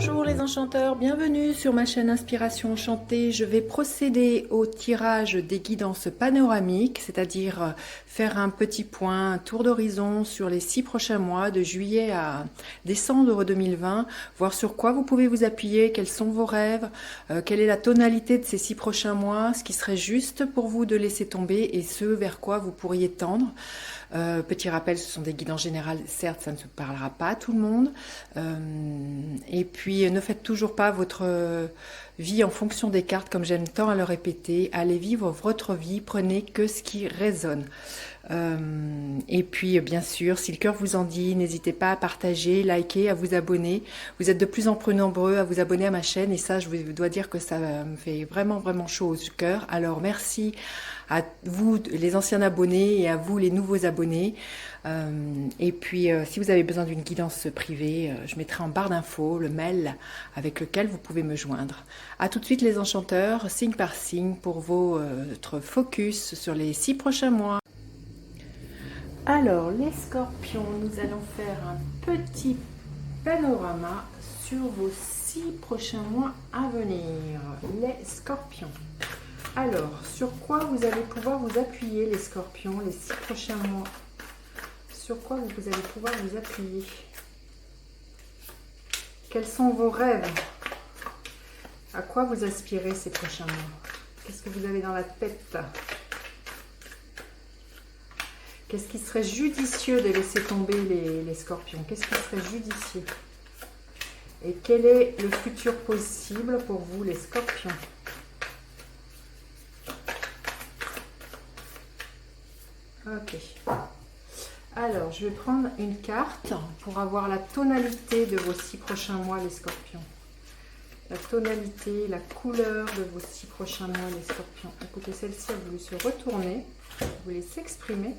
Bonjour les enchanteurs, bienvenue sur ma chaîne Inspiration Enchantée. Je vais procéder au tirage des guidances panoramiques, c'est-à-dire faire un petit point, un tour d'horizon sur les 6 prochains mois, de juillet à décembre 2020, voir sur quoi vous pouvez vous appuyer, quels sont vos rêves, quelle est la tonalité de ces 6 prochains mois, ce qui serait juste pour vous de laisser tomber et ce vers quoi vous pourriez tendre. Petit rappel, ce sont des guidances générales, certes ça ne se parlera pas à tout le monde, et puis ne faites toujours pas votre vie en fonction des cartes, comme j'aime tant à le répéter. Allez vivre votre vie, prenez que ce qui résonne. Et puis bien sûr, si le cœur vous en dit, n'hésitez pas à partager, liker, à vous abonner. Vous êtes de plus en plus nombreux à vous abonner à ma chaîne et ça, je vous dois dire que ça me fait vraiment chaud au cœur. Alors merci à vous les anciens abonnés et à vous les nouveaux abonnés. Et puis si vous avez besoin d'une guidance privée, je mettrai en barre d'infos le mail avec lequel vous pouvez me joindre. A tout de suite les enchanteurs, signe par signe pour votre focus sur les 6 prochains mois. Alors les scorpions, nous allons faire un petit panorama sur vos 6 prochains mois à venir. Les scorpions. Alors, sur quoi vous allez pouvoir vous appuyer les scorpions les 6 prochains mois? Sur quoi vous allez pouvoir vous appuyer? Quels sont vos rêves? À quoi vous aspirez ces prochains mois? Qu'est-ce que vous avez dans la tête? Qu'est-ce qui serait judicieux de laisser tomber les scorpions? Qu'est-ce qui serait judicieux? Et quel est le futur possible pour vous les scorpions? Ok. Alors, je vais prendre une carte pour avoir la tonalité de vos 6 prochains mois, les scorpions. La tonalité, la couleur de vos 6 prochains mois, les scorpions. Écoutez, celle-ci a voulu se retourner, vous voulez s'exprimer.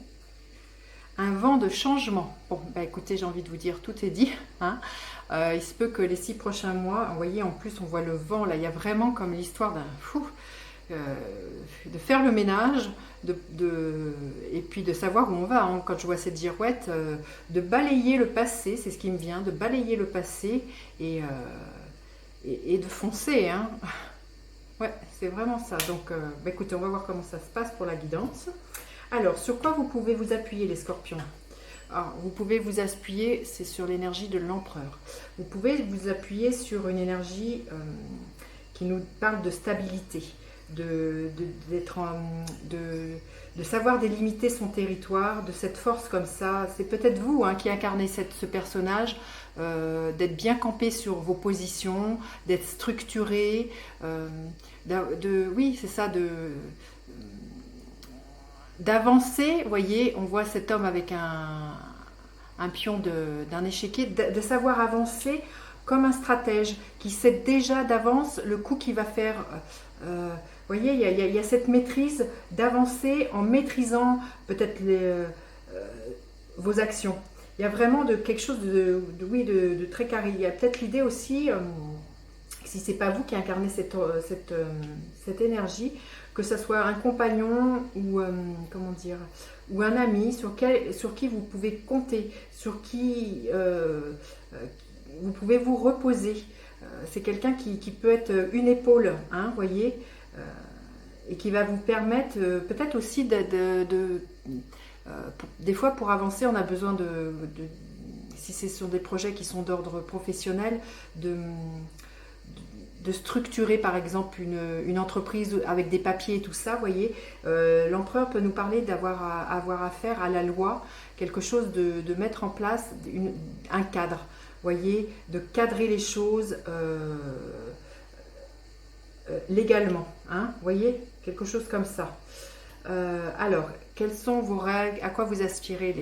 Un vent de changement. Bon, bah écoutez, j'ai envie de vous dire, tout est dit. Hein. Il se peut que les 6 prochains mois, vous voyez, en plus, on voit le vent, là, il y a vraiment comme l'histoire d'un fou. De faire le ménage et puis de savoir où on va. Hein. Quand je vois cette girouette, de balayer le passé, c'est ce qui me vient, de balayer le passé et de foncer. Hein. Ouais, c'est vraiment ça. Donc, bah écoutez, on va voir comment ça se passe pour la guidance. Alors, sur quoi vous pouvez vous appuyer, les scorpions? Alors, vous pouvez vous appuyer, c'est sur l'énergie de l'empereur. Vous pouvez vous appuyer sur une énergie qui nous parle de stabilité. De savoir délimiter son territoire, de cette force comme ça. C'est peut-être vous hein, qui incarnez ce personnage, d'être bien campé sur vos positions, d'être structuré, oui, c'est ça, d'avancer. Vous voyez, on voit cet homme avec un pion d'un échiquier, de savoir avancer comme un stratège qui sait déjà d'avance le coup qu'il va faire. Vous voyez, il y a cette maîtrise d'avancer en maîtrisant peut-être vos actions. Il y a vraiment quelque chose de très carré. Il y a peut-être l'idée aussi, si ce n'est pas vous qui incarnez cette énergie, que ce soit un compagnon ou, comment dire, ou un ami sur qui vous pouvez compter, sur qui vous pouvez vous reposer. C'est quelqu'un qui peut être une épaule, hein, vous voyez, et qui va vous permettre peut-être aussi des fois pour avancer on a besoin si c'est sur des projets qui sont d'ordre professionnel, de structurer par exemple une entreprise avec des papiers et tout ça, vous voyez. L'empereur peut nous parler avoir affaire à la loi, quelque chose de mettre en place un cadre, vous voyez, de cadrer les choses légalement, hein, vous voyez, quelque chose comme ça. Alors, quelles sont vos règles, à quoi vous aspirez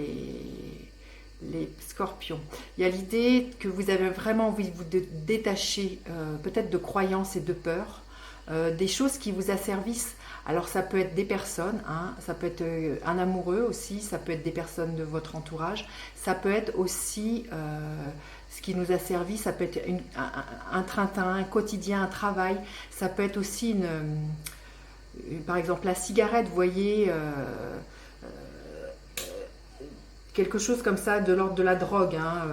les scorpions? Il y a l'idée que vous avez vraiment envie de vous détacher peut-être de croyances et de peurs, des choses qui vous asservissent. Alors ça peut être des personnes, hein, ça peut être un amoureux aussi, ça peut être des personnes de votre entourage, ça peut être aussi ce qui nous a servi, ça peut être un train-train, un quotidien, un travail, ça peut être aussi par exemple la cigarette, vous voyez, quelque chose comme ça de l'ordre de la drogue, hein,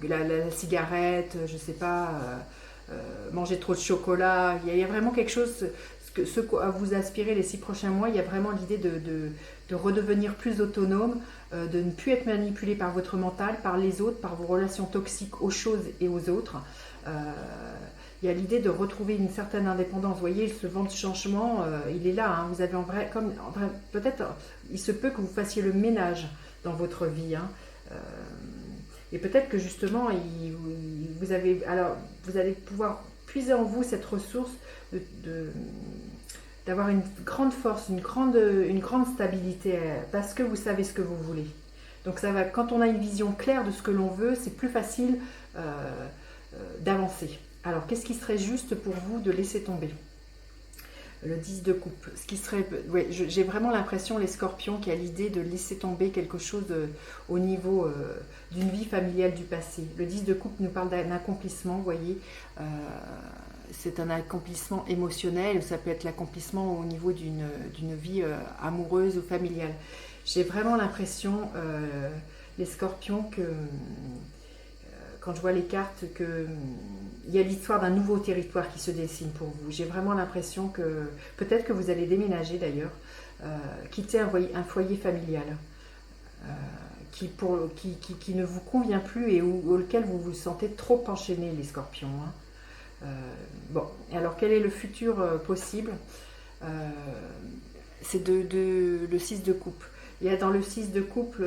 la cigarette, je sais pas, manger trop de chocolat. Il y a vraiment quelque chose, ce à vous aspirez les 6 prochains mois, il y a vraiment l'idée de redevenir plus autonome, de ne plus être manipulé par votre mental, par les autres, par vos relations toxiques aux choses et aux autres. Il y a l'idée de retrouver une certaine indépendance. Vous voyez, ce vent de changement, il est là. Hein. Vous avez peut-être, il se peut que vous fassiez le ménage dans votre vie. Hein. Et peut-être que justement, vous allez pouvoir puiser en vous cette ressource d'avoir une grande force, une grande stabilité, parce que vous savez ce que vous voulez. Donc ça va, quand on a une vision claire de ce que l'on veut, c'est plus facile d'avancer. Alors, qu'est-ce qui serait juste pour vous de laisser tomber? Le 10 de coupe. Ce qui serait, ouais, j'ai vraiment l'impression, les scorpions, qui a l'idée de laisser tomber quelque chose au niveau d'une vie familiale du passé. Le 10 de coupe nous parle d'un accomplissement, vous voyez. C'est un accomplissement émotionnel, ou ça peut être l'accomplissement au niveau d'une vie amoureuse ou familiale. J'ai vraiment l'impression, les scorpions, que quand je vois les cartes, il y a l'histoire d'un nouveau territoire qui se dessine pour vous. J'ai vraiment l'impression que, peut-être que vous allez déménager d'ailleurs, quitter un foyer familial qui ne vous convient plus et auquel vous vous sentez trop enchaîné, les scorpions. Hein. Bon, alors quel est le futur possible? C'est le 6 de coupe. Il y a dans le 6 de coupe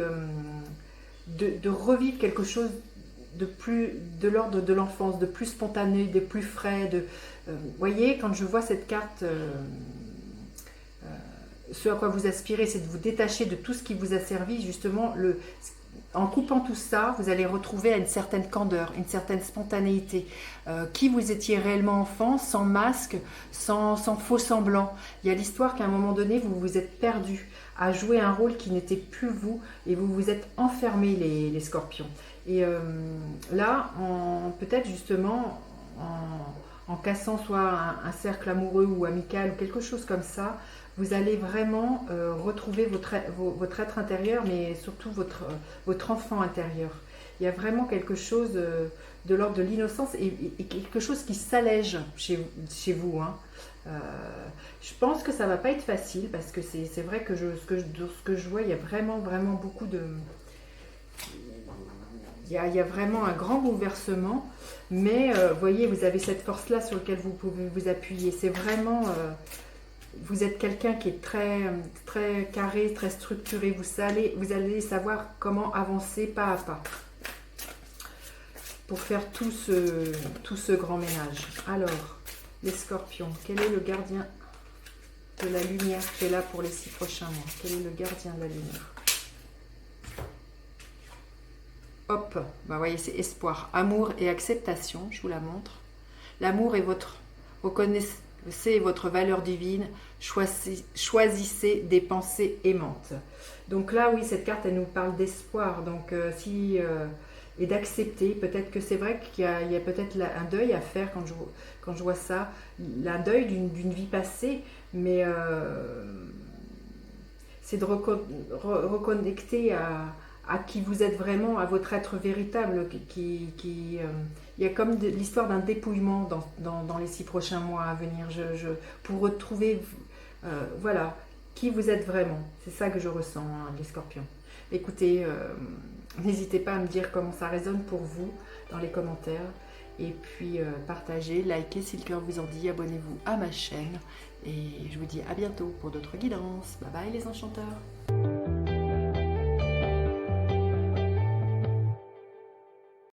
de revivre quelque chose de l'ordre de l'enfance, de plus spontané, de plus frais. Vous voyez, quand je vois cette carte, ce à quoi vous aspirez, c'est de vous détacher de tout ce qui vous a servi. Justement, en coupant tout ça, vous allez retrouver une certaine candeur, une certaine spontanéité. Qui vous étiez réellement enfant, sans masque, sans faux semblant. Il y a l'histoire qu'à un moment donné, vous vous êtes perdu à jouer un rôle qui n'était plus vous, et vous vous êtes enfermés, les scorpions. Et là, peut-être justement, en cassant soit un cercle amoureux ou amical ou quelque chose comme ça, vous allez vraiment retrouver votre être intérieur, mais surtout votre enfant intérieur. Il y a vraiment quelque chose de l'ordre de l'innocence et quelque chose qui s'allège chez vous. Hein. Je pense que ça ne va pas être facile, parce que c'est vrai que ce que je vois, il y a vraiment beaucoup de... Il y a vraiment un grand bouleversement, mais vous voyez, vous avez cette force-là sur laquelle vous pouvez vous appuyer. C'est vraiment... vous êtes quelqu'un qui est très carré, très structuré. Vous allez savoir comment avancer pas à pas pour faire tout ce grand ménage. Alors, les scorpions, quel est le gardien de la lumière qui est là pour les 6 prochains mois? Quel est le gardien de la lumière? Hop, bah voyez, c'est espoir, amour et acceptation, je vous la montre. L'amour est reconnaissez votre valeur divine, choisissez des pensées aimantes. Donc là, oui, cette carte, elle nous parle d'espoir, donc et d'accepter. Peut-être que c'est vrai qu'il y a peut-être un deuil à faire quand je vois ça, un deuil d'une vie passée, mais c'est de reconnecter à qui vous êtes vraiment, à votre être véritable. Il y a comme l'histoire d'un dépouillement dans les 6 prochains mois à venir, pour retrouver voilà, qui vous êtes vraiment. C'est ça que je ressens, hein, les scorpions. Écoutez, n'hésitez pas à me dire comment ça résonne pour vous dans les commentaires. Et puis partagez, likez si le cœur vous en dit, abonnez-vous à ma chaîne. Et je vous dis à bientôt pour d'autres guidances. Bye bye les enchanteurs.